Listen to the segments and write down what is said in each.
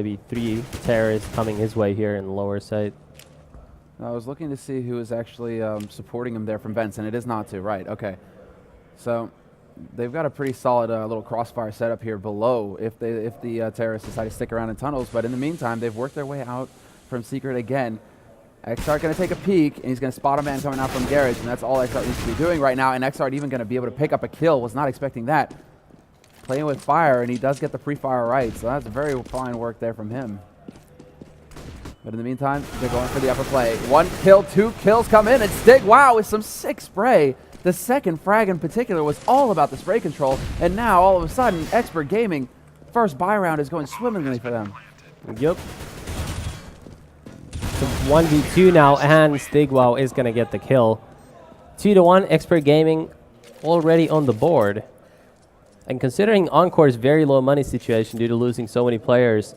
Maybe 3 terrorists coming his way here in the lower side. I was looking to see who is actually supporting him there from vents, and it is Natu, right? Okay. So they've got a pretty solid little crossfire setup here below if the terrorists decide to stick around in tunnels. But in the meantime, they've worked their way out from Secret again. Xart going to take a peek, and he's going to spot a man coming out from Garage, and that's all Xart needs to be doing right now. And Xart even going to be able to pick up a kill. Was not expecting that. Playing with fire, and he does get the pre-fire right, so that's very fine work there from him. But in the meantime, they're going for the upper play. 1 kill, 2 kills come in, and Stig, wow, with some sick spray. The second frag in particular was all about the spray control, and now all of a sudden, Expert Gaming, first buy round is going swimmingly for them. Yep. So 1v2 now, and Stigwell is going to get the kill. 2-1, Expert Gaming already on the board. And considering Encore's very low money situation due to losing so many players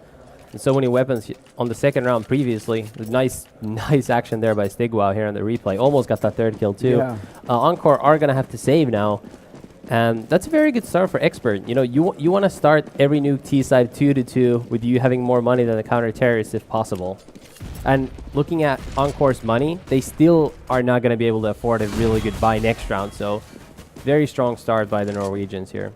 and so many weapons on the second round previously, nice action there by Stigwell here on the replay. Almost got that third kill too. Yeah. Encore are going to have to save now. And that's a very good start for Expert. You know, you want to start every Nuke T-side 2-2 with you having more money than the counter-terrorists if possible. And looking at Encore's money, they still are not going to be able to afford a really good buy next round. So very strong start by the Norwegians here.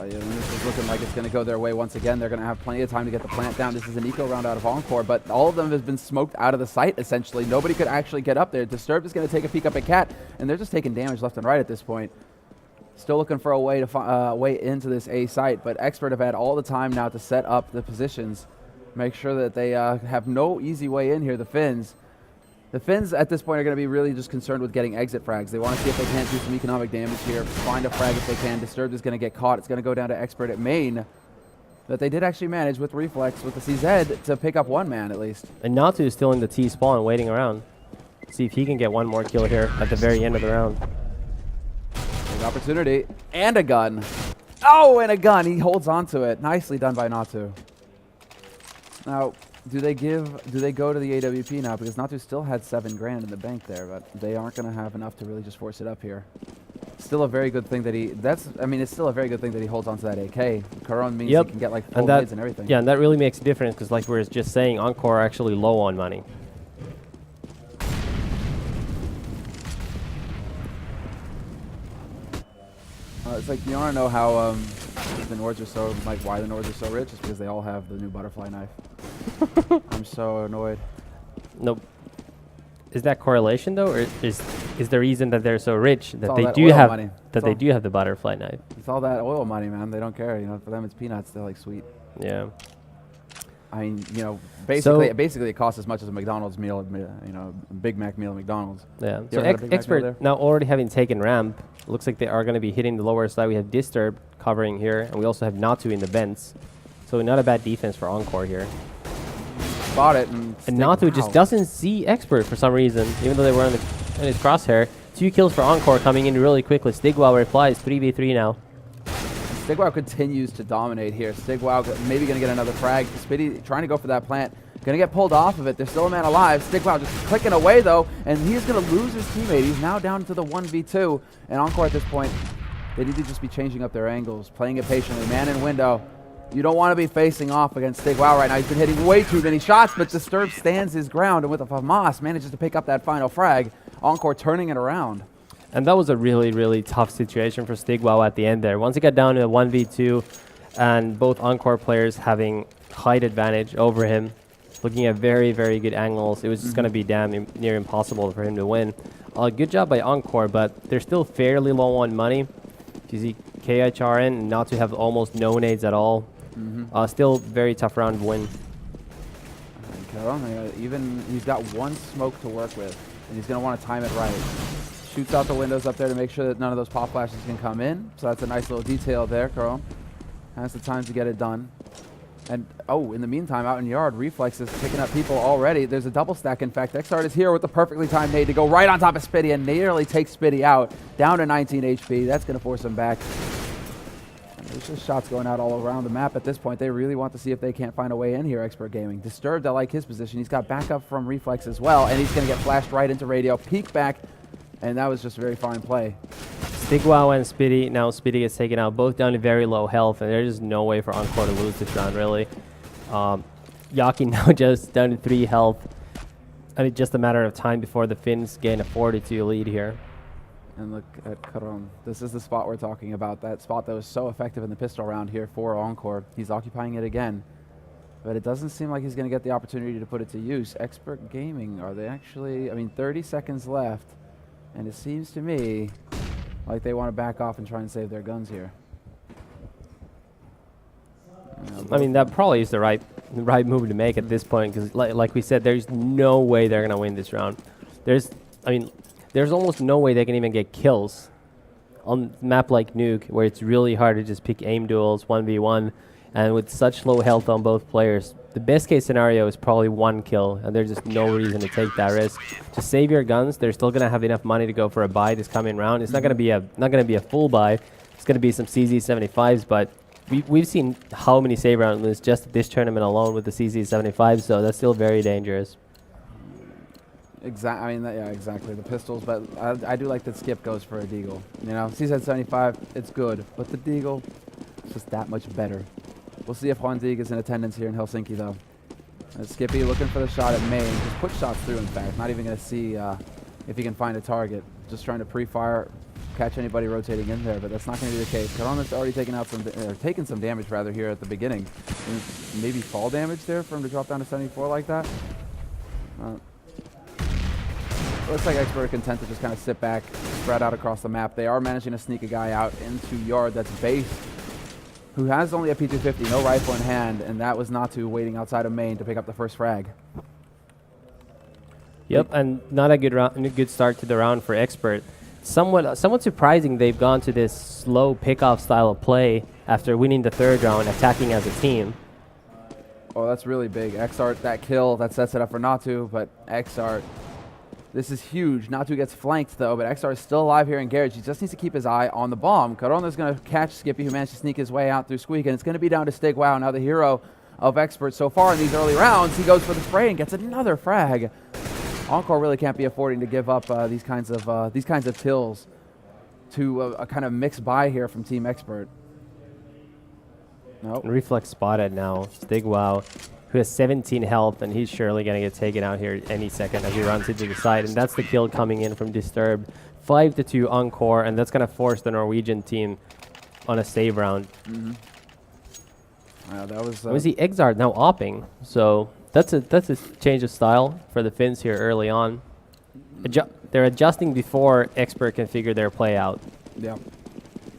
Yeah, this is looking like it's going to go their way once again. They're going to have plenty of time to get the plant down. This is an eco round out of Encore, but all of them has been smoked out of the site, essentially. Nobody could actually get up there. Disturbed is going to take a peek up at Cat, and they're just taking damage left and right at this point. Still looking for a way to way into this A site, but Expert have had all the time now to set up the positions, make sure that they have no easy way in here, the Finns. The Finns at this point are going to be really just concerned with getting exit frags. They want to see if they can't do some economic damage here, find a frag if they can. Disturbed is going to get caught. It's going to go down to Expert at main. But they did actually manage with Reflex, with the CZ, to pick up 1 man at least. And Natu is still in the T spawn waiting around. See if he can get 1 more kill here at the very end of the round. Big opportunity. And a gun. Oh, and a gun. He holds on to it. Nicely done by Natu. Now, do they go to the AWP now? Because Natu still had 7 grand in the bank there, but they aren't going to have enough to really just force it up here. Still a very good thing that it's still a very good thing that he holds on to that AK. Karon means he can get like full nades and everything. Yeah, and that really makes a difference because like we were just saying, Encore are actually low on money. It's like, you want to know how the Nords are so, like why the Nords are so rich? It's because they all have the new butterfly knife. I'm so annoyed. Nope. Is that correlation though, or is the reason that they're so rich that they do have the butterfly knife? It's all that oil money, man. They don't care. You know, for them it's peanuts. They're like sweet. Yeah. I mean, you know, basically it costs as much as a McDonald's meal, you know, a Big Mac meal at McDonald's. Yeah. So Expert now already having taken ramp, looks like they are going to be hitting the lower side. We have Disturbed covering here, and we also have Natu in the vents. So not a bad defense for Encore here. Spot it, and Natu just doesn't see Expert for some reason, even though they were in his crosshair. 2 kills for Encore coming in really quickly. Stigwell replies 3v3 now. Stigwell continues to dominate here. Stigwell maybe going to get another frag. Spitty trying to go for that plant. Going to get pulled off of it. There's still a man alive. Stigwell just clicking away, though, and he is going to lose his teammate. He's now down to the 1v2. And Encore at this point, they need to just be changing up their angles, playing it patiently. Man in window. You don't want to be facing off against Stigwell right now. He's been hitting way too many shots, but Disturbed stands his ground, and with a FAMAS manages to pick up that final frag. Encore turning it around. And that was a really, really tough situation for Stigwell at the end there. Once it got down to a 1v2, and both Encore players having height advantage over him, looking at very, very good angles, it was just going to be near impossible for him to win. Good job by Encore, but they're still fairly low on money. If you see KHRN, not to have almost no nades at all. Still very tough round to win. Even he's got 1 smoke to work with, and he's going to want to time it right. Shoots out the windows up there to make sure that none of those pop flashes can come in. So that's a nice little detail there, Carl. Has the time to get it done. And, oh, in the meantime, out in yard, Reflex is picking up people already. There's a double stack, in fact. Xart is here with the perfectly timed nade to go right on top of Spitty and nearly take Spitty out. Down to 19 HP. That's going to force him back. And there's just shots going out all around the map at this point. They really want to see if they can't find a way in here, Expert Gaming. Disturbed, I like his position. He's got backup from Reflex as well, and he's going to get flashed right into radio. Peek back. And that was just a very fine play. Stigwell and Spitty. Now Spitty gets taken out, both down to very low health, and there's just no way for Encore to lose this round, really. Yaki now just down to 3 health. And it's just a matter of time before the Finns gain a 4-2 lead here. And look at Karon. This is the spot we're talking about. That spot that was so effective in the pistol round here for Encore. He's occupying it again. But it doesn't seem like he's going to get the opportunity to put it to use. Expert Gaming, are they actually... I mean, 30 seconds left. And it seems to me like they want to back off and try and save their guns here. I mean, that probably is the right move to make at this point, because like we said, there's no way they're going to win this round. There's almost no way they can even get kills on a map like Nuke, where it's really hard to just pick aim duels 1v1, and with such low health on both players, the best case scenario is probably 1 kill, and there's just no reason to take that risk. To save your guns, they're still going to have enough money to go for a buy this coming round. It's not going to be a full buy. It's going to be some CZ75s, but we've seen how many save rounds lose just this tournament alone with the CZ75, so that's still very dangerous. I mean, yeah, exactly. The pistols, but I do like that Skip goes for a deagle. You know, CZ75, it's good, but the deagle is just that much better. We'll see if Hondig is in attendance here in Helsinki, though. Skippy looking for the shot at main. Just put shots through, in fact. Not even going to see if he can find a target. Just trying to pre-fire, catch anybody rotating in there, but that's not going to be the case. Karon's already taken some damage, rather, here at the beginning. And maybe fall damage there for him to drop down to 74 like that. Looks like Expert are content to just kind of sit back, spread out across the map. They are managing to sneak a guy out into yard. That's Base, who has only a P250, no rifle in hand, and that was Natu waiting outside of main to pick up the first frag. Yep, and not a good start to the round for Expert. Somewhat surprising they've gone to this slow pickoff style of play after winning the 3rd round, attacking as a team. Oh, that's really big. Xart, that kill, that sets it up for Natu, but Xart, this is huge. Natu gets flanked, though, but Xart is still alive here in Garage. He just needs to keep his eye on the bomb. Karona's going to catch Skippy, who managed to sneak his way out through Squeak, and it's going to be down to Stig. Wow, now the hero of Expert so far in these early rounds. He goes for the spray and gets another frag. Encore really can't be affording to give up these kinds of kills to a kind of mixed buy here from Team Expert. Nope. Reflex spotted now. Stig Wow, who has 17 health, and he's surely going to get taken out here any second as he runs into the side. And that's the kill coming in from Disturbed. 5-2 Encore, and that's going to force the Norwegian team on a save round. Mm-hmm. That was... Was the Exard now opping? So that's a change of style for the Finns here early on. They're adjusting before Expert can figure their play out. Yeah.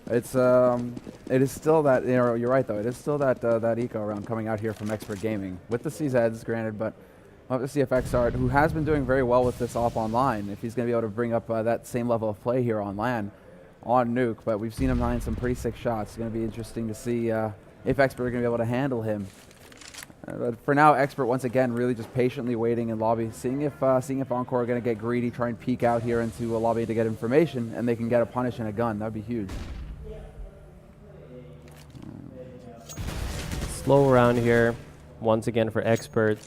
It is still that, you know, you're right though, it is still that that eco round coming out here from Expert Gaming with the CZs, granted, but we'll have to see if Xart, who has been doing very well with this op online, if he's going to be able to bring up that same level of play here on LAN on Nuke, but we've seen him land some pretty sick shots. It's going to be interesting to see if Expert are going to be able to handle him. But for now, Expert once again really just patiently waiting in lobby, seeing if Encore are going to get greedy, try and peek out here into a lobby to get information, and they can get a punish and a gun. That'd be huge. Slow round here, once again for Expert.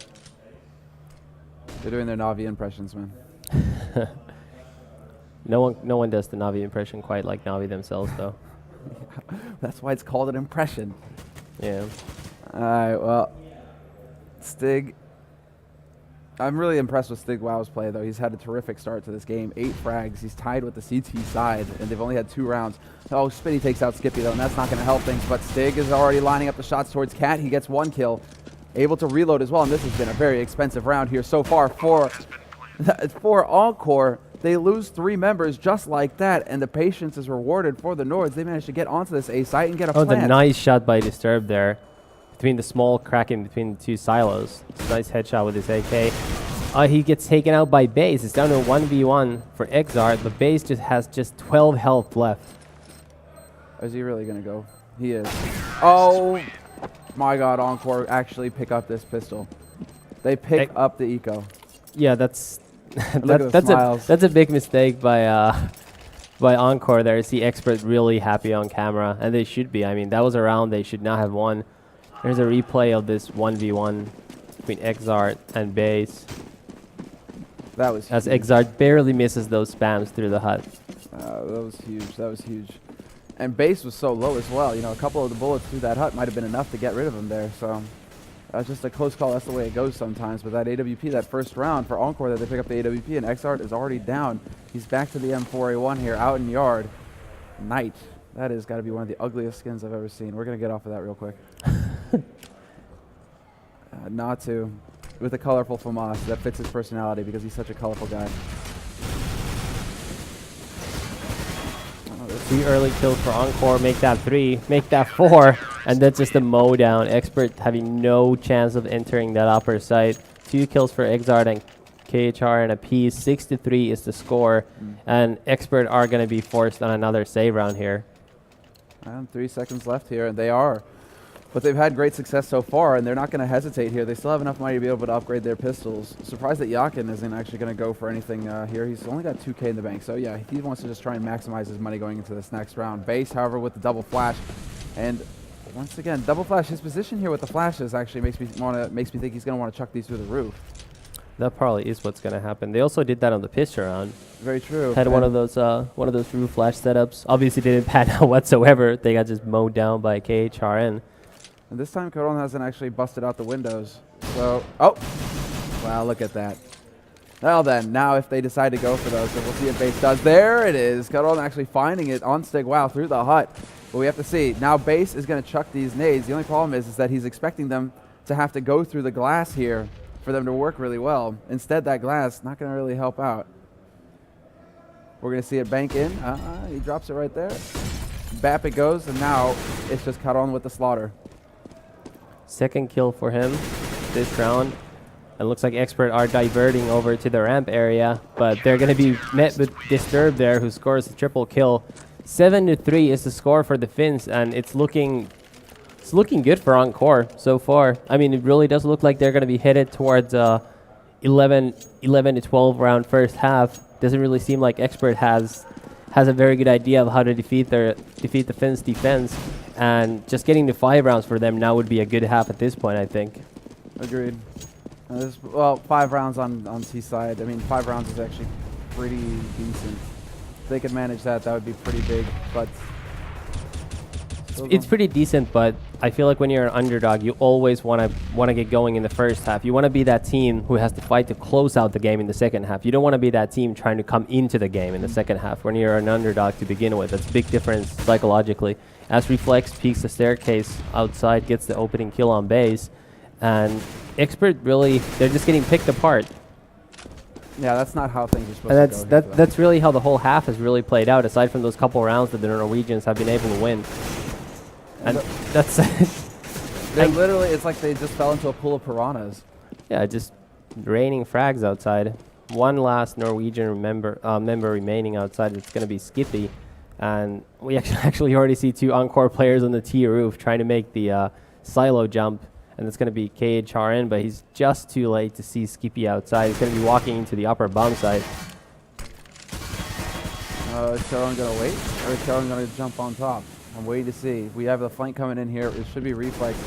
They're doing their Navi impressions, man. No one does the Navi impression quite like Navi themselves, though. That's why it's called an impression. Yeah. All right, well, Stig. I'm really impressed with Stig Wow's play, though. He's had a terrific start to this game. 8 frags. He's tied with the CT side, and they've only had 2 rounds. Oh, Spinny takes out Skippy, though, and that's not going to help things. But Stig is already lining up the shots towards Cat. He gets 1 kill, able to reload as well, and this has been a very expensive round here so far for Encore. They lose 3 members just like that, and the patience is rewarded for the Nords. They managed to get onto this A site and get a plant. Oh, the nice shot by Disturbed there. Between the small crack in between the 2 silos. It's a nice headshot with his AK. He gets taken out by Base. It's down to a 1v1 for Exart, but Base has 12 health left. Is he really going to go? He is. Oh, my God. Encore actually pick up this pistol. They pick up the eco. Yeah, that's a big mistake by Encore there. See Expert really happy on camera, and they should be. I mean, that was a round they should not have won. There's a replay of this 1v1 between Exart and Base. That was huge. As Exart barely misses those spams through the hut. That was huge. That was huge. And Base was so low as well. You know, a couple of the bullets through that hut might have been enough to get rid of him there. So Just a close call. That's the way it goes sometimes. But that AWP, that first round for Encore, that they pick up the AWP, and Xart is already down. He's back to the M4A1 here, out in yard. Knight. That has got to be one of the ugliest skins I've ever seen. We're going to get off of that real quick. Not to. With a colorful FAMAS. That fits his personality because he's such a colorful guy. 3 early kills for Encore, make that 3, make that 4, and that's just a mow down. Expert having no chance of entering that upper site. 2 kills for Exart and KHR and a piece. 6-3 is the score, and Expert are going to be forced on another save round here. And 3 seconds left here, and they are. But they've had great success so far, and they're not going to hesitate here. They still have enough money to be able to upgrade their pistols. Surprised that Yakin isn't actually going to go for anything here. He's only got 2K in the bank. So, yeah, he wants to just try and maximize his money going into this next round. Base, however, with the double flash. And once again, double flash. His position here with the flashes actually makes me think he's going to want to chuck these through the roof. That probably is what's going to happen. They also did that on the pistol round. Very true. Had one of those roof flash setups. Obviously, didn't pan out whatsoever. They got just mowed down by KHRN. And this time, Caron hasn't actually busted out the windows. So, oh, wow, look at that. Well then, now if they decide to go for those, then we'll see if Base does. There it is. Caron actually finding it on Stigwow through the hut. But we have to see. Now Base is going to chuck these nades. The only problem is that he's expecting them to have to go through the glass here for them to work really well. Instead, that glass not going to really help out. We're going to see it bank in. He drops it right there. Bap it goes, and now it's just Caron with the slaughter. Second kill for him this round. It looks like Expert are diverting over to the ramp area, but they're going to be met with Disturb there, who scores a triple kill. 7-3 is the score for the Finns, and it's looking good for Encore so far. I mean, it really does look like they're going to be headed towards 11 to 12 round first half. Doesn't really seem like Expert has a very good idea of how to defeat the Finns' defense. And just getting to 5 rounds for them now would be a good half at this point, I think. Agreed. Well, 5 rounds on Seaside. I mean, 5 rounds is actually pretty decent. If they could manage that, that would be pretty big. But it's pretty decent, but I feel like when you're an underdog, you always want to get going in the first half. You want to be that team who has to fight to close out the game in the second half. You don't want to be that team trying to come into the game in the second half when you're an underdog to begin with. That's a big difference psychologically. As Reflex peeks the staircase outside, gets the opening kill on base, and Expert really, they're just getting picked apart. Yeah, that's not how things are supposed to go. That's really how the whole half has really played out, aside from those couple rounds that the Norwegians have been able to win. And that's they're literally, it's like they just fell into a pool of piranhas. Yeah, just raining frags outside. One last Norwegian member remaining outside. It's going to be Skippy. And we actually already see 2 Encore players on the T roof trying to make the silo jump. And it's going to be KHRN, but he's just too late to see Skippy outside. He's going to be walking into the upper bomb site. Is Caron going to wait? Or is Caron going to jump on top? I'm waiting to see. We have the flank coming in here. It should be Reflex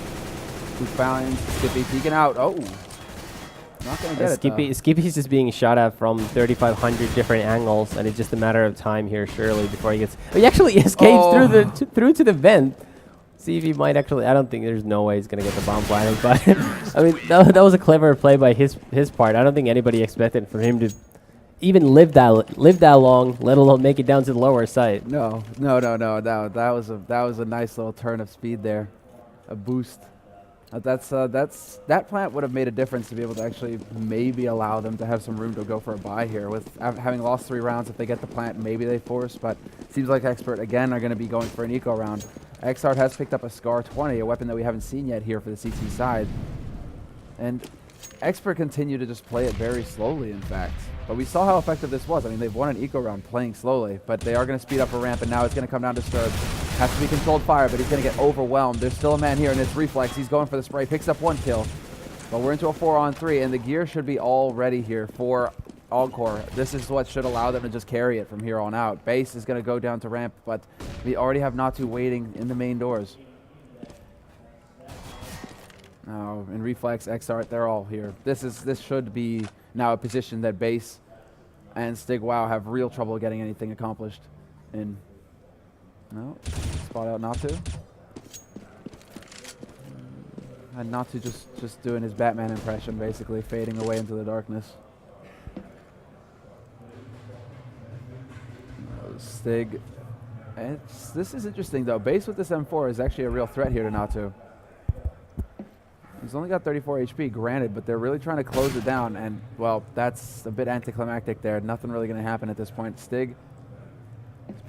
who found Skippy peeking out. Oh, not going to get it. Skippy's just being shot at from 3,500 different angles, and it's just a matter of time here, surely, before he gets. Oh, he actually escapes through to the vent. See if he might actually. I don't think there's no way he's going to get the bomb planted, but I mean that was a clever play by his part. I don't think anybody expected for him to even live that long, let alone make it down to the lower site. No. That was a nice little turn of speed there, a boost. That plant would have made a difference to be able to actually maybe allow them to have some room to go for a buy here. With having lost 3 rounds, if they get the plant, maybe they force. But it seems like Expert again are going to be going for an eco round. Xart has picked up a Scar 20, a weapon that we haven't seen yet here for the CT side, and Expert continue to just play it very slowly, in fact. But we saw how effective this was. I mean, they've won an eco round playing slowly, but they are going to speed up a ramp, and now it's going to come down to Disturb. Has to be controlled fire, but he's going to get overwhelmed. There's still a man here, and it's Reflex. He's going for the spray, picks up 1 kill. But we're into a 4-on-3, and the gear should be all ready here for Encore. This is what should allow them to just carry it from here on out. Base is going to go down to ramp, but we already have Natu waiting in the main doors. Now, in Reflex, Xart, they're all here. This should be now a position that Base and Stigwow have real trouble getting anything accomplished in. No, spot out Natu. And not to just doing his Batman impression, basically fading away into the darkness. Stig. This is interesting though. Base with this M4 is actually a real threat here to Natu. He's only got 34 HP, granted, but they're really trying to close it down, and well, that's a bit anticlimactic there. Nothing really going to happen at this point. Stig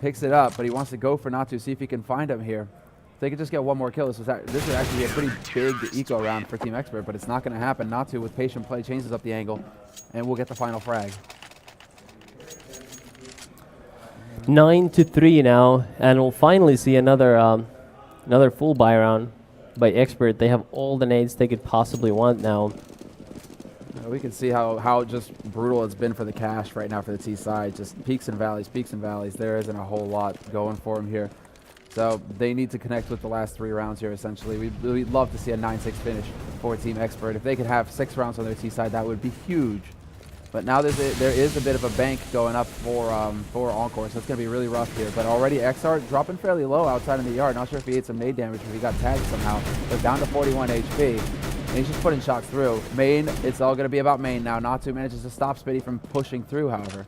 picks it up, but he wants to go for Natu, see if he can find him here. If they could just get one more kill, this would actually be a pretty big eco round for Team Expert, but it's not going to happen. Natu, with patient play, changes up the angle, and we'll get the final frag. 9-3 now, and we'll finally see another full buy round by Expert. They have all the nades they could possibly want now. We can see how just brutal it's been for the cash right now for the T side. Just peaks and valleys, peaks and valleys. There isn't a whole lot going for them here. So they need to connect with the last 3 rounds here, essentially. We'd love to see a 9-6 finish for Team Expert. If they could have 6 rounds on their T side, that would be huge. But now there is a bit of a bank going up for Encore, so it's going to be really rough here. But already XR dropping fairly low outside in the yard. Not sure if he ate some nade damage or if he got tagged somehow. But down to 41 HP. And he's just putting shots through. Main, it's all going to be about main now. Natu manages to stop Spitty from pushing through, however.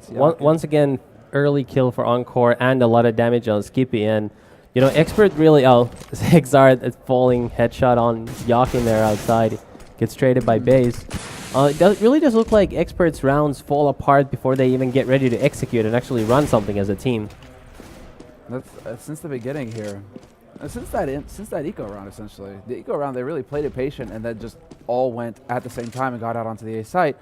Once again, early kill for Encore and a lot of damage on Skippy. And, you know, Expert really, Exar is falling headshot on Yakin there outside. Gets traded by base. It really does look like Expert's rounds fall apart before they even get ready to execute and actually run something as a team. That's since the beginning here. Since that eco round, essentially. The eco round, they really played it patient and then just all went at the same time and got out onto the A site.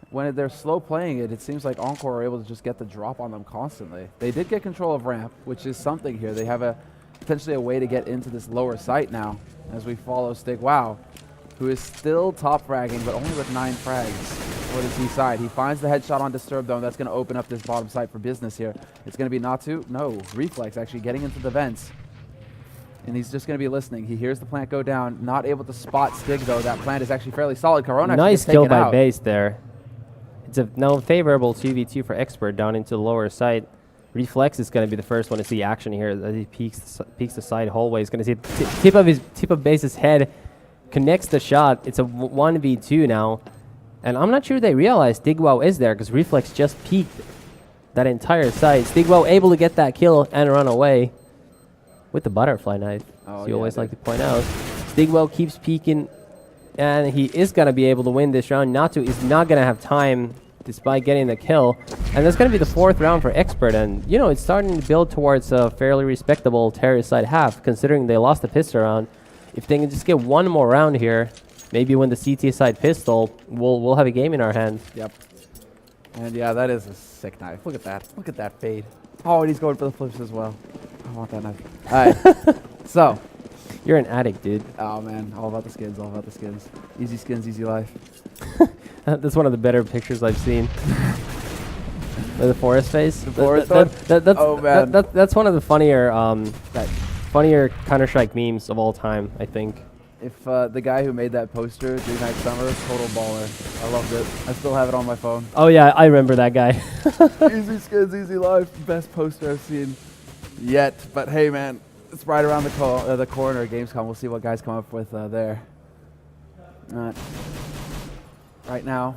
When they're slow playing it, it seems like Encore are able to just get the drop on them constantly. They did get control of ramp, which is something here. They have potentially a way to get into this lower site now as we follow Stig Wow, who is still top fragging, but only with 9 frags for the T side. He finds the headshot on Disturb, though, and that's going to open up this bottom site for business here. It's going to be Natu. No, Reflex actually getting into the vents. And he's just going to be listening. He hears the plant go down. Not able to spot Stig, though. That plant is actually fairly solid. Corona nice kill by base there. It's a now favorable 2v2 for Expert down into the lower site. Reflex is going to be the first one to see action here as he peeks the side hallway. He's going to see tip of base's head, connects the shot. It's a 1v2 now. And I'm not sure they realize Stigwell is there because Reflex just peeked that entire site. Stigwell able to get that kill and run away with the butterfly knife, as you always like to point out. Stigwell keeps peeking, and he is going to be able to win this round. Natu is not going to have time despite getting the kill. And that's going to be the 4th round for Expert. And, you know, it's starting to build towards a fairly respectable terrorist side half, considering they lost the pistol round. If they can just get one more round here, maybe win the CT side pistol, we'll have a game in our hands. Yep. And yeah, that is a sick knife. Look at that. Look at that fade. Oh, and he's going for the flips as well. I want that knife. All right. So. You're an addict, dude. Oh, man. All about the skins. All about the skins. Easy skins, easy life. That's one of the better pictures I've seen. The forest face. The forest one? Oh, man. That's one of the funnier Counter-Strike memes of all time, I think. If the guy who made that poster, Dream Night Summer, total baller. I loved it. I still have it on my phone. Oh, yeah. I remember that guy. Easy skins, easy life. Best poster I've seen yet. But hey, man, it's right around the corner at Gamescom. We'll see what guys come up with there. Right now,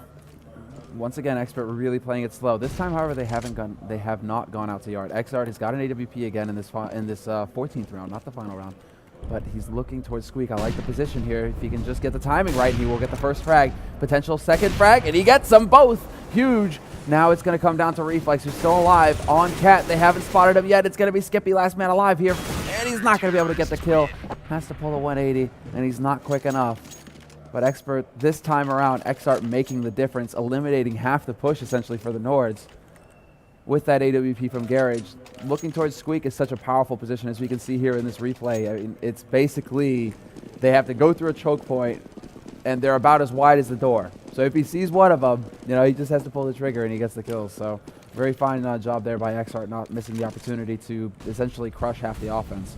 once again, Expert really playing it slow. This time, however, they have not gone out to yard. XR has got an AWP again in this 14th round, not the final round. But he's looking towards Squeak. I like the position here. If he can just get the timing right, he will get the first frag. Potential second frag, and he gets them both. Huge. Now it's going to come down to Reflex, who's still alive. On Cat, they haven't spotted him yet. It's going to be Skippy, last man alive here. And he's not going to be able to get the kill. Has to pull a 180, and he's not quick enough. But Expert, this time around, XR making the difference, eliminating half the push, essentially, for the Nords. With that AWP from Garage, looking towards Squeak is such a powerful position, as we can see here in this replay. I mean, it's basically, they have to go through a choke point, and they're about as wide as the door. So if he sees one of them, you know, he just has to pull the trigger, and he gets the kill. So very fine job there by XR, not missing the opportunity to essentially crush half the offense.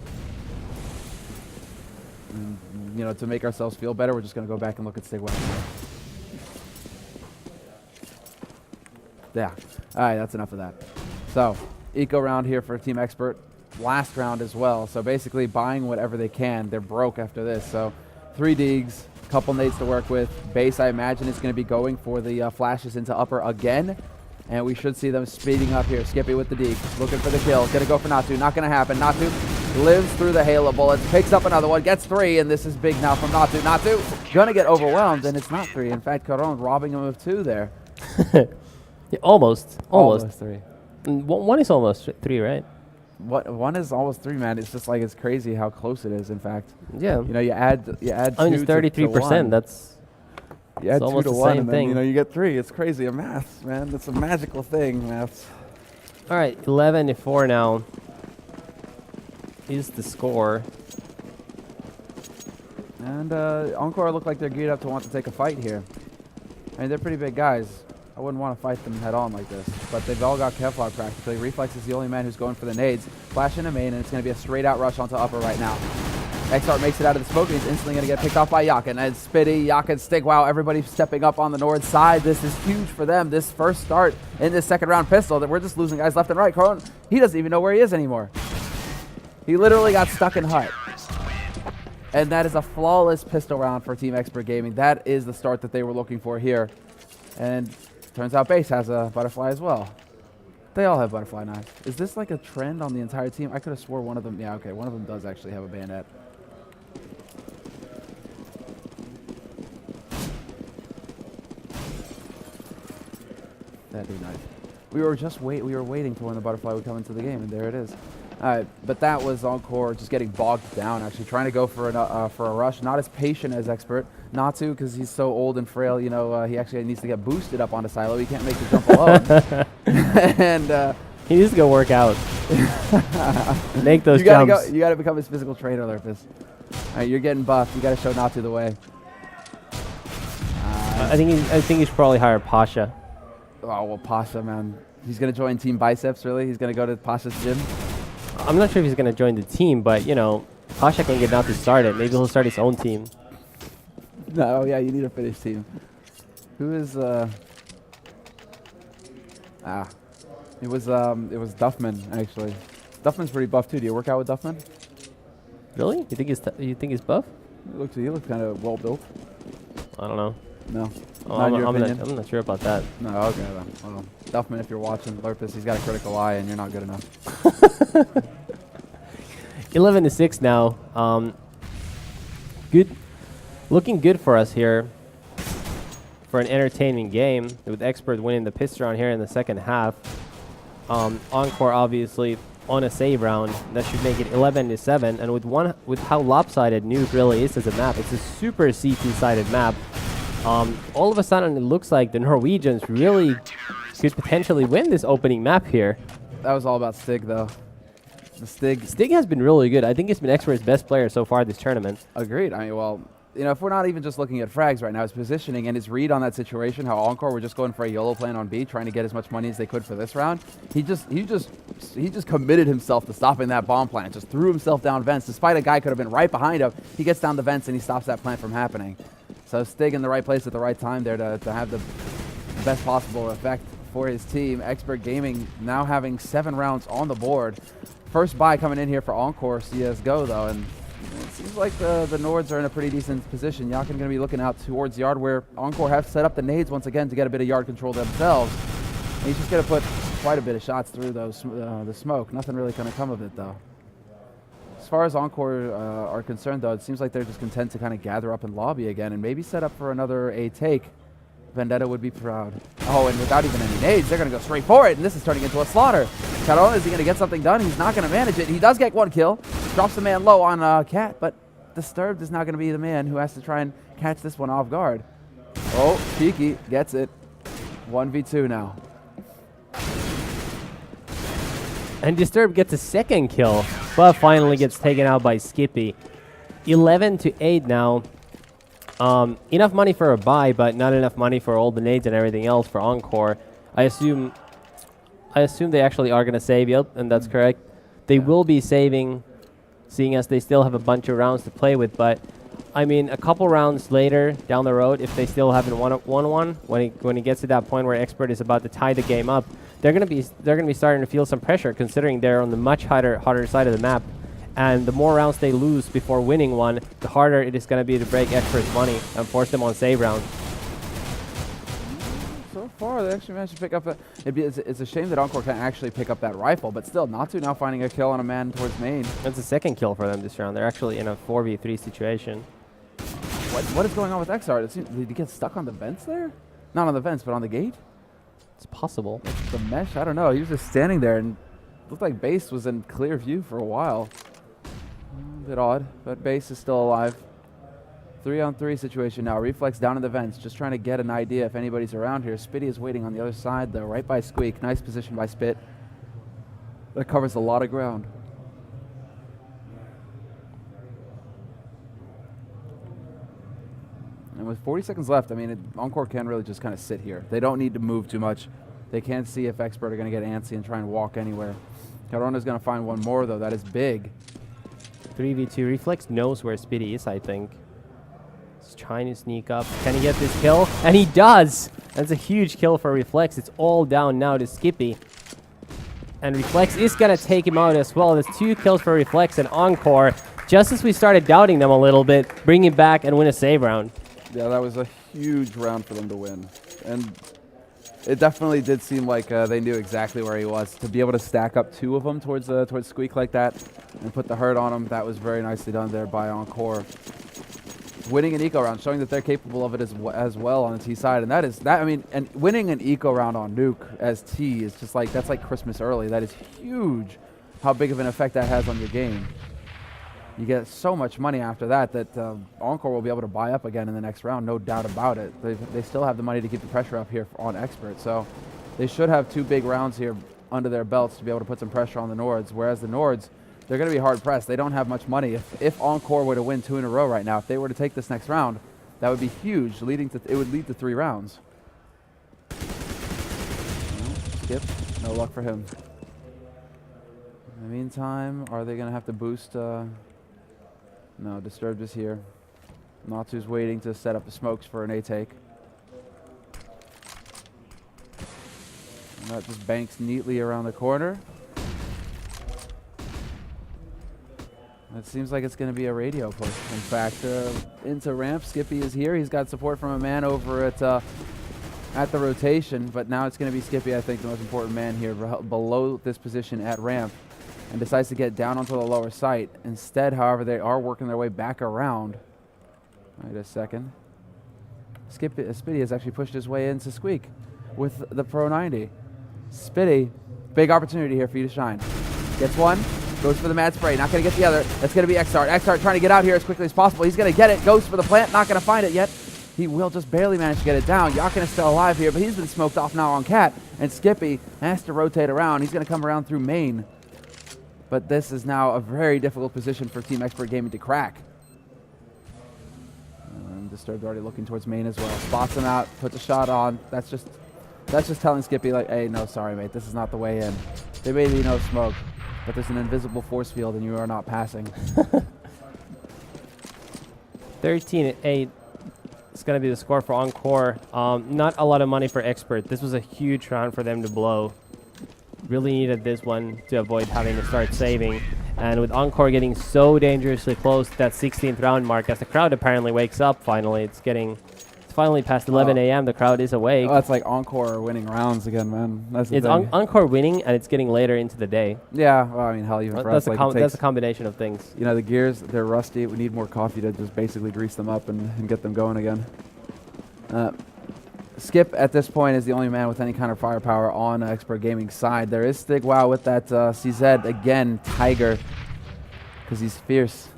And, you know, to make ourselves feel better, we're just going to go back and look at Stigwell. Yeah. All right, that's enough of that. So, eco round here for Team Expert. last round as well. So basically buying whatever they can. They're broke after this. So 3 Deegs, couple nades to work with. Base, I imagine, is going to be going for the flashes into upper again. And we should see them speeding up here. Skippy with the Deeg, looking for the kill. Going to go for Natu. Not going to happen. Natu lives through the hail of bullets. Picks up another one. Gets 3. And this is big now from Natu. Natu going to get overwhelmed. And it's not 3. In fact, Caron robbing him of 2 there. Yeah, almost 3. One is almost 3, right? One is almost 3, man. It's just like it's crazy how close it is. In fact, Yeah. you know, you add. I mean, 2 it's 33%. That's you add 2 almost to the 1, same and then, thing. you know, you get 3. It's crazy. Maths, man. It's a magical thing. Maths. all right. 11-4 now is the score. And Encore look like they're geared up to want to take a fight here. I mean, they're pretty big guys. I wouldn't want to fight them head on like this. But they've all got Kevlar practically. Reflex is the only man who's going for the nades. Flash into main, and it's going to be a straight out rush onto upper right now. XR makes it out of the smoke, and he's instantly going to get picked off by Yakin. And Spitty, Yakin, Stig, wow, everybody stepping up on the north side. This is huge for them. This first start in this second round pistol, that we're just losing guys left and right. Caron, he doesn't even know where he is anymore. He literally got stuck in hut. And that is a flawless pistol round for Team Expert Gaming. That is the start that they were looking for here. And turns out Base has a butterfly as well. They all have butterfly knives. Is this like a trend on the entire team? I could have swore one of them. Yeah, okay, one of them does actually have a bayonet. That'd be nice. We were waiting for when the butterfly would come into the game, and there it is. But that was Encore just getting bogged down, actually trying to go for a rush. Not as patient as Expert. Not to, because he's so old and frail. You know, he actually needs to get boosted up onto Silo. He can't make the jump alone. And He needs to go work out. Make those jumps. You gotta become his physical trainer, Lurpus. All right, you're getting buffed. You gotta show Natu the way. I think he should probably hire Pasha. Oh well, Pasha, man. He's gonna join Team Biceps. Really? He's gonna go to Pasha's gym. I'm not sure if he's going to join the team, but, you know, Pasha can get Natu started. Maybe he'll start his own team. No, yeah, you need a finished team. Who is, it was Duffman, actually. Duffman's pretty buff, too. Do you work out with Duffman? Really? You think he's buff? He looks kind of well built. I don't know. No. Oh, Not in your opinion? I'm not sure about that. No, okay then. Well, Duffman, if you're watching, Lurpus, he's got a critical eye, and you're not good enough. 11-6 now. Looking good for us here for an entertaining game, with Expert winning the pistol round here in the second half. Encore obviously on a save round. That should make it 11-7. And with how lopsided Nuke really is as a map, it's a super CT-sided map. All of a sudden, it looks like the Norwegians really could potentially win this opening map here. That was all about Stig, though. The Stig has been really good. I think he's been Expert's best player so far this tournament. Agreed. I mean, well, you know, if we're not even just looking at frags right now, his positioning and his read on that situation, how Encore were just going for a YOLO plan on B, trying to get as much money as they could for this round. He just committed himself to stopping that bomb plant. Just threw himself down vents, despite a guy could have been right behind him. He gets down the vents and he stops that plant from happening. So Stig in the right place at the right time there to have the best possible effect for his team. Expert Gaming now having 7 rounds on the board. First buy coming in here for Encore CSGO, though, and it seems like the Nords are in a pretty decent position. Yakin going to be looking out towards yard, where Encore have set up the nades once again to get a bit of yard control themselves. And he's just going to put quite a bit of shots through those the smoke. Nothing really going to come of it, though. As far as Encore are concerned, though, it seems like they're just content to kind of gather up in lobby again and maybe set up for another A take. Vendetta would be proud. Oh, and without even any nades, they're going to go straight for it, and this is turning into a slaughter. Caron, is he going to get something done? He's not going to manage it. He does get 1 kill. Drops the man low on Cat, but Disturbed is not going to be the man who has to try and catch this one off guard. Oh, Cheeky gets it. 1v2 now. And Disturbed gets a second kill, but finally gets taken out by Skippy. 11-8 now. Enough money for a buy, but not enough money for all the nades and everything else for Encore. I assume they actually are going to save. Yep, and that's correct. They will be saving, seeing as they still have a bunch of rounds to play with. But I mean, a couple rounds later down the road, if they still haven't won one, when it gets to that point where Expert is about to tie the game up, they're gonna be starting to feel some pressure, considering they're on the much harder side of the map. And the more rounds they lose before winning one, the harder it is going to be to break Expert's money and force them on save rounds. So far, they actually managed to pick up it's a shame that Encore can't actually pick up that rifle, but still, Natu now finding a kill on a man towards main. That's the second kill for them this round. They're actually in a 4v3 situation. What is going on with XR? Did he get stuck on the vents there? Not on the vents, but on the gate? It's possible. The mesh? I don't know. He was just standing there and looked like Base was in clear view for a while. A bit odd, but Base is still alive. 3-on-3 situation now. Reflex down in the vents, just trying to get an idea if anybody's around here. Spitty is waiting on the other side, though, right by Squeak. Nice position by Spit. That covers a lot of ground. And with 40 seconds left, I mean, Encore can really just kind of sit here. They don't need to move too much. They can't see if Expert are going to get antsy and try and walk anywhere. Corona's going to find one more, though. That is big. 3v2. Reflex knows where Spitty is, I think. He's trying to sneak up. Can he get this kill? And he does! That's a huge kill for Reflex. It's all down now to Skippy. And Reflex is going to take him out as well. There's 2 kills for Reflex and Encore. Just as we started doubting them a little bit, bring him back and win a save round. Yeah, that was a huge round for them to win. And it definitely did seem like they knew exactly where he was. To be able to stack up 2 of them towards Squeak like that and put the hurt on him, that was very nicely done there by Encore. Winning an eco round, showing that they're capable of it as well on the T side. And and winning an eco round on Nuke as T is just like, that's like Christmas early. That is huge, how big of an effect that has on your game. You get so much money after that Encore will be able to buy up again in the next round, no doubt about it. They still have the money to keep the pressure up here on Expert, so they should have 2 big rounds here under their belts to be able to put some pressure on the Nords, whereas the Nords, they're going to be hard-pressed. They don't have much money. If Encore were to win 2 in a row right now, if they were to take this next round, that would be huge, it would lead to 3 rounds. Skip, no luck for him. In the meantime, are they going to have to boost... No, Disturbed is here. Natsu's waiting to set up the smokes for an A-take. And that just banks neatly around the corner. It seems like it's going to be a radio push. In fact, into ramp, Skippy is here. He's got support from a man over at the rotation, but now it's going to be Skippy, I think, the most important man here below this position at ramp. And decides to get down onto the lower site. Instead, however, they are working their way back around. Wait a second. Spitty has actually pushed his way into Squeak with the Pro 90. Spitty, big opportunity here for you to shine. Gets one, goes for the mad spray, not going to get the other. That's going to be XR. XR trying to get out here as quickly as possible. He's going to get it, goes for the plant, not going to find it yet. He will just barely manage to get it down. Yakin is still alive here, but he's been smoked off now on Cat. And Skippy has to rotate around. He's going to come around through main. But this is now a very difficult position for Team Expert Gaming to crack. And Disturbed already looking towards main as well. Spots him out, puts a shot on. That's just telling Skippy, like, hey, no, sorry, mate, this is not the way in. There may be no smoke, but there's an invisible force field and you are not passing. 13-8. It's going to be the score for Encore. Not a lot of money for Expert. This was a huge round for them to blow. Really needed this one to avoid having to start saving. And with Encore getting so dangerously close to that 16th round mark, as the crowd apparently wakes up finally, it's finally past 11 a.m. The crowd is awake. Oh, it's like Encore winning rounds again, man. That's the it's thing. Encore winning, and it's getting later into the day. Yeah, well, I mean, hell, even for us, that's a combination of things. You know, the gears, they're rusty. We need more coffee to just basically grease them up and get them going again. Skip at this point is the only man with any kind of firepower on Expert Gaming's side. There is Stigwow with that CZ again, Tiger, because he's fierce.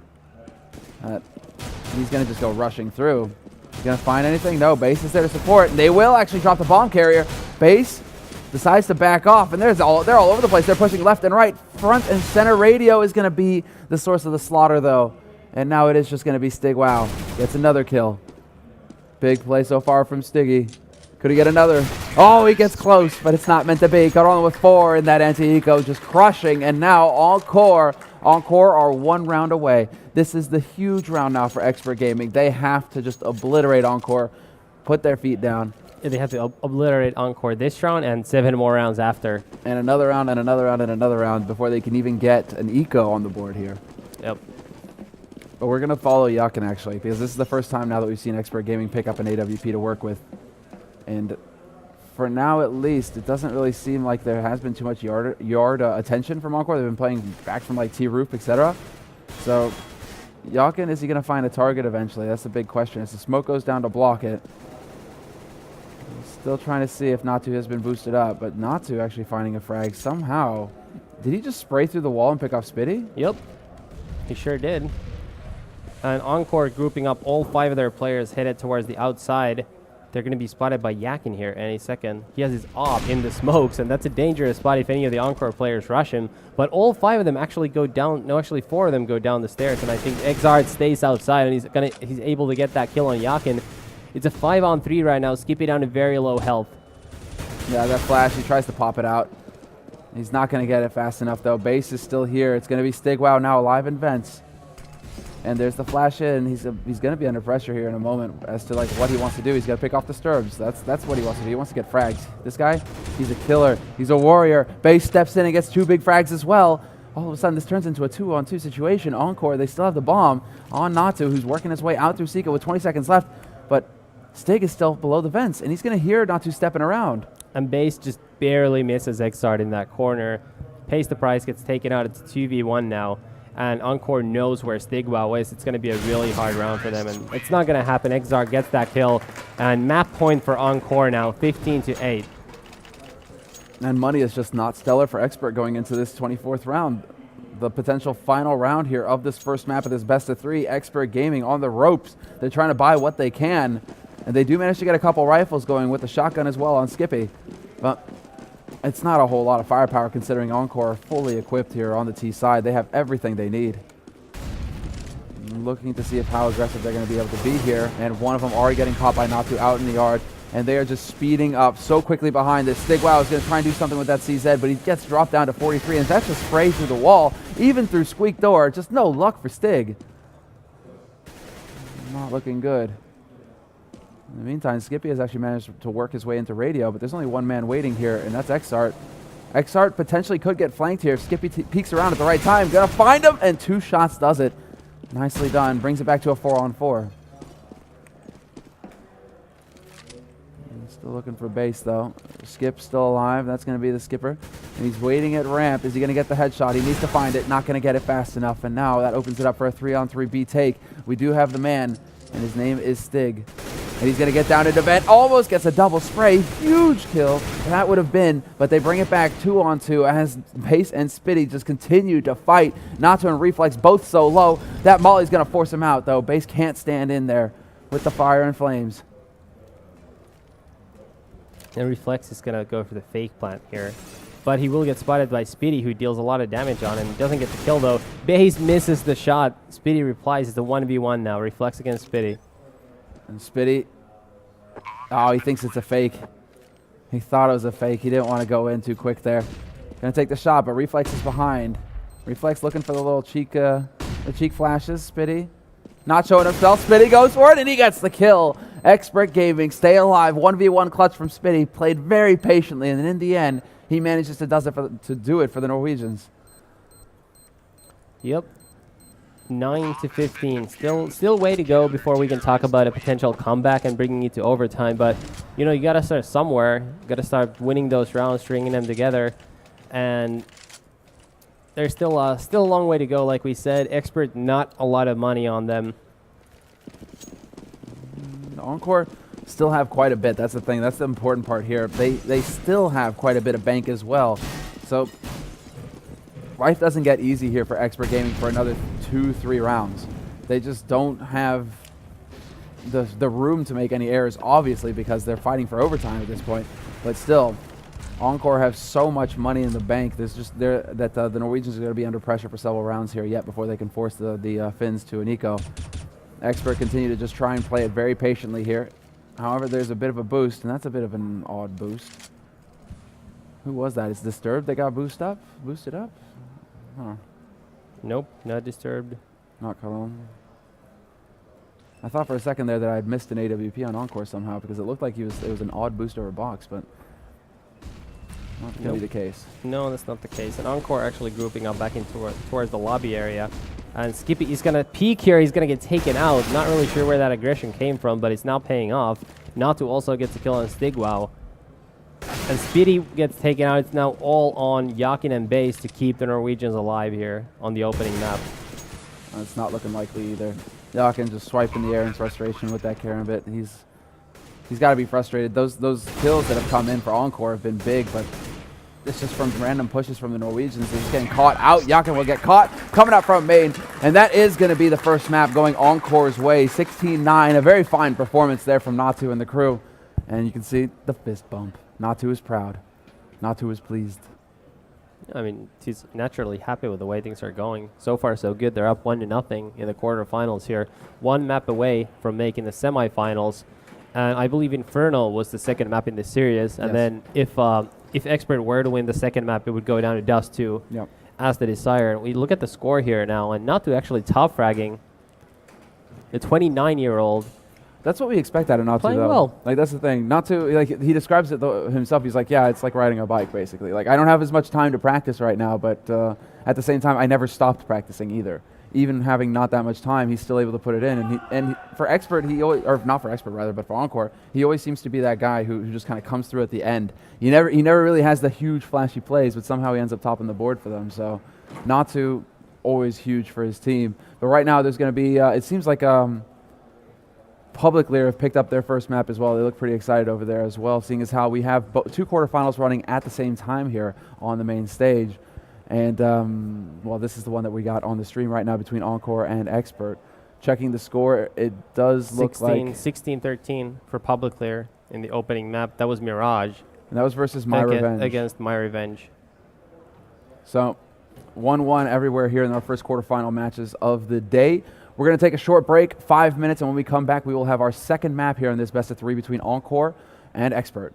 He's going to just go rushing through. He's going to find anything? No, Base is there to support. And they will actually drop the bomb carrier. Base decides to back off, and they're all over the place. They're pushing left and right. Front and center radio is going to be the source of the slaughter, though. And now it is just going to be Stigwow. Gets another kill. Big play so far from Stiggy. Could he get another? Oh, he gets close, but it's not meant to be. Got on with 4 in that anti-eco, just crushing. And now Encore are 1 round away. This is the huge round now for Expert Gaming. They have to just obliterate Encore, put their feet down, They have to obliterate Encore this round and 7 more rounds after. And another round and another round and another round before they can even get an eco on the board here. Yep. But we're going to follow Yakin, actually, because this is the first time now that we've seen Expert Gaming pick up an AWP to work with. And for now, at least, it doesn't really seem like there has been too much yard attention from Encore. They've been playing back from like T-Roof, etc. So Yakin, is he going to find a target eventually? That's the big question. As the smoke goes down to block it. Still trying to see if Natu has been boosted up, but Natu actually finding a frag somehow. Did he just spray through the wall and pick off Spitty? Yep. He sure did. And Encore grouping up all 5 of their players headed towards the outside. They're going to be spotted by Yakin here any second. He has his op in the smokes, and that's a dangerous spot if any of the Encore players rush him. But all 5 of them actually go down. No, actually 4 of them go down the stairs, and I think Exard stays outside, and he's able to get that kill on Yakin. It's a 5-on-3 right now. Skippy down to very low health. Yeah, that flash, he tries to pop it out. He's not going to get it fast enough, though. Base is still here. It's going to be Stigwow now alive in vents. And there's the flash in. He's going to be under pressure here in a moment as to like what he wants to do. He's got to pick off the Sturbs. That's what he wants to do. He wants to get frags. This guy, he's a killer. He's a warrior. Base steps in and gets 2 big frags as well. All of a sudden, this turns into a 2-on-2 situation. Encore, they still have the bomb on Natu, who's working his way out through Sika with 20 seconds left. But Stig is still below the vents, and he's going to hear Natu stepping around. And Base just barely misses Exard in that corner. Pace the price gets taken out. It's 2v1 now. And Encore knows where Stigwow is. It's going to be a really hard round for them, and it's not going to happen. Exard gets that kill. And map point for Encore now, 15-8. And money is just not stellar for Expert going into this 24th round. The potential final round here of this first map of this best of 3. Expert Gaming on the ropes. They're trying to buy what they can. And they do manage to get a couple rifles going with the shotgun as well on Skippy. But it's not a whole lot of firepower considering Encore are fully equipped here on the T side. They have everything they need. Looking to see how aggressive they're going to be able to be here. And one of them already getting caught by Natu out in the yard. And they are just speeding up so quickly behind this. Stigwow is going to try and do something with that CZ, but he gets dropped down to 43. And that's just sprayed through the wall, even through Squeak Door. Just no luck for Stig. Not looking good. In the meantime, Skippy has actually managed to work his way into radio, but there's only one man waiting here, and that's Exart. Exart potentially could get flanked here if Skippy peeks around at the right time. Gonna find him, and 2 shots does it. Nicely done. Brings it back to a 4-on-4. Still looking for base, though. Skip's still alive. That's going to be the skipper. And he's waiting at ramp. Is he going to get the headshot? He needs to find it. Not going to get it fast enough. And now that opens it up for a 3-on-3 B take. We do have the man, and his name is Stig. And he's going to get down into vent. Almost gets a double spray. Huge kill. That would have been, but they bring it back 2-on-2 as Base and Spitty just continue to fight. Natu and Reflex both so low. That Molly's going to force him out, though. Base can't stand in there with the fire and flames. And Reflex is going to go for the fake plant here. But he will get spotted by Speedy, who deals a lot of damage on him. Doesn't get the kill, though. Base misses the shot. Speedy replies. It's a 1v1 now. Reflex against Speedy. And Spitty, oh, he thinks it's a fake. He thought it was a fake. He didn't want to go in too quick there. Gonna take the shot, but Reflex is behind. Reflex looking for the little cheek, the cheek flashes. Spitty not showing himself. Spitty goes for it, and he gets the kill. Expert Gaming stay alive. 1v1 clutch from Spitty. Played very patiently, and in the end, he manages to do it for the Norwegians. Yep. 9-15. Still way to go before we can talk about a potential comeback and bringing it to overtime. But you know, you gotta start somewhere. You gotta start winning those rounds, stringing them together, and there's still a long way to go. Like we said, Expert, not a lot of money on them. Encore still have quite a bit. That's the thing. That's the important part here. They still have quite a bit of bank as well. So life doesn't get easy here for Expert Gaming for another 2-3 rounds. They just don't have the room to make any errors, obviously, because they're fighting for overtime at this point. But still, Encore have so much money in the bank. There's just that the Norwegians are going to be under pressure for several rounds here yet before they can force the Finns to an eco. Expert continue to just try and play it very patiently here. However, there's a bit of a boost, and that's a bit of an odd boost. Who was that? It's Disturbed that got boosted up? Huh. Nope, not Disturbed. Not Cologne. I thought for a second there that I'd missed an AWP on Encore somehow because it looked like it was an odd boost over box, but not going to be the case. No, that's not the case. And Encore actually grouping up back into towards the lobby area. And Skippy, he's going to peek here. He's going to get taken out. Not really sure where that aggression came from, but it's now paying off. Not to also get the kill on Stigwow. And Speedy gets taken out. It's now all on Yakin and Base to keep the Norwegians alive here on the opening map. It's not looking likely either. Yakin just swiping the air in frustration with that Karambit. He's got to be frustrated. Those kills that have come in for Encore have been big, but it's just from random pushes from the Norwegians. They're just getting caught out. Yakin will get caught coming up from main, and that is going to be the first map going Encore's way. 16-9, a very fine performance there from Natu and the crew. And you can see the fist bump. Natu is proud. Natu is pleased. I mean, he's naturally happy with the way things are going. So far, so good. They're up 1-0 in the quarterfinals here. One map away from making the semifinals. And I believe Inferno was the second map in the series. And then if Expert were to win the second map, it would go down to Dust 2 as the Desire. And we look at the score here now, and Natu actually top fragging the 29-year-old. That's what we expect out of Natu, Playing though. well. Like, that's the thing. Natu, like, he describes it himself. He's like, yeah, it's like riding a bike, basically. Like, I don't have as much time to practice right now, but at the same time, I never stopped practicing either. Even having not that much time, he's still able to put it in. And for Expert, he always, or not for Expert rather, but for Encore, he always seems to be that guy who just kind of comes through at the end. He never really has the huge flashy plays, but somehow he ends up topping the board for them. So Natu, always huge for his team. But right now, there's going to be, it seems like Public Lear have picked up their first map as well. They look pretty excited over there as well, seeing as how we have two quarterfinals running at the same time here on the main stage. And, well, this is the one that we got on the stream right now between Encore and Expert. Checking the score, it does look like 16-13 for Public Lear in the opening map. That was Mirage. And that was versus My Revenge. Against My Revenge. So 1-1 everywhere here in our first quarterfinal matches of the day. We're going to take a short break, 5 minutes, and when we come back, we will have our second map here in this best of three between Encore and Expert.